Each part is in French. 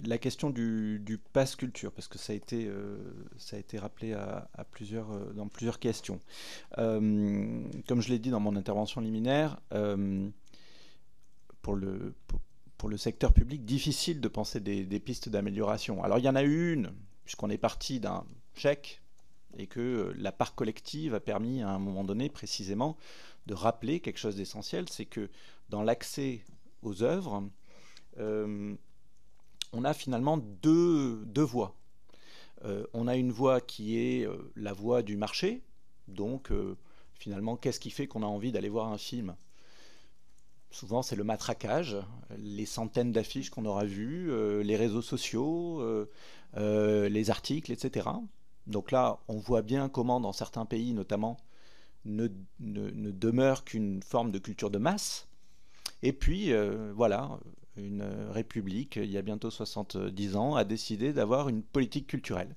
la question du pass culture, parce que ça a été rappelé dans plusieurs questions. Comme je l'ai dit dans mon intervention liminaire, pour le secteur public, difficile de penser des pistes d'amélioration. Alors il y en a eu une, puisqu'on est parti d'un chèque, et que la part collective a permis à un moment donné précisément de rappeler quelque chose d'essentiel, c'est que dans l'accès aux œuvres, on a finalement deux voies. On a une voie qui est la voie du marché, donc finalement qu'est-ce qui fait qu'on a envie d'aller voir un film? Souvent c'est le matraquage, les centaines d'affiches qu'on aura vues, les réseaux sociaux, les articles, etc. Donc là, on voit bien comment dans certains pays notamment ne demeure qu'une forme de culture de masse. Et puis, voilà, une république, il y a bientôt 70 ans, a décidé d'avoir une politique culturelle.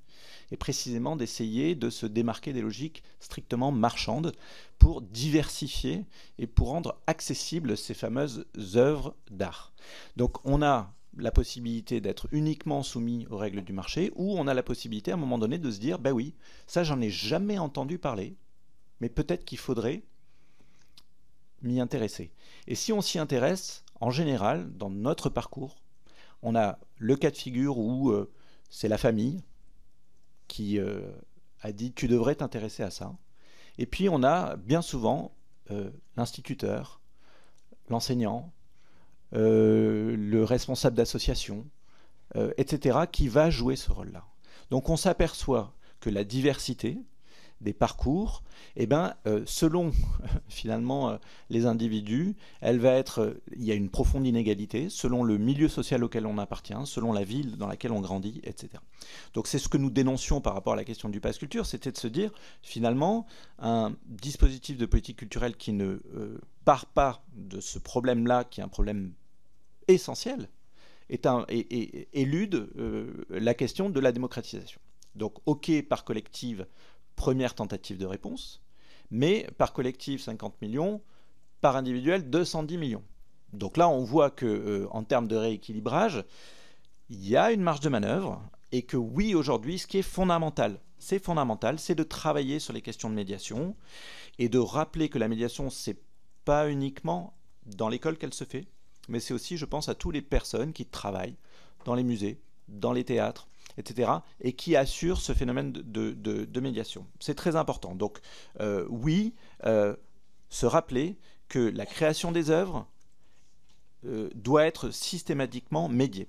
Et précisément d'essayer de se démarquer des logiques strictement marchandes pour diversifier et pour rendre accessibles ces fameuses œuvres d'art. Donc on a la possibilité d'être uniquement soumis aux règles du marché, ou on a la possibilité à un moment donné de se dire, ben oui, ça j'en ai jamais entendu parler, mais peut-être qu'il faudrait m'y intéresser. Et si on s'y intéresse, en général, dans notre parcours, on a le cas de figure où c'est la famille qui a dit tu devrais t'intéresser à ça. Et puis on a bien souvent l'instituteur, l'enseignant, le responsable d'association, etc., qui va jouer ce rôle-là. Donc on s'aperçoit que la diversité des parcours, selon finalement les individus, il y a une profonde inégalité selon le milieu social auquel on appartient, selon la ville dans laquelle on grandit, etc. Donc c'est ce que nous dénoncions par rapport à la question du pass culture, c'était de se dire finalement un dispositif de politique culturelle qui ne part pas de ce problème-là, qui est un problème essentiel, élude la question de la démocratisation. Donc ok par collective, première tentative de réponse, mais par collectif 50 millions, par individuel 210 millions. Donc là on voit que en termes de rééquilibrage, il y a une marge de manœuvre, et que oui, aujourd'hui, ce qui est fondamental, c'est de travailler sur les questions de médiation, et de rappeler que la médiation, c'est pas uniquement dans l'école qu'elle se fait, mais c'est aussi, je pense, à toutes les personnes qui travaillent dans les musées, dans les théâtres, etc., et qui assurent ce phénomène de médiation. C'est très important. Donc, se rappeler que la création des œuvres doit être systématiquement médiée.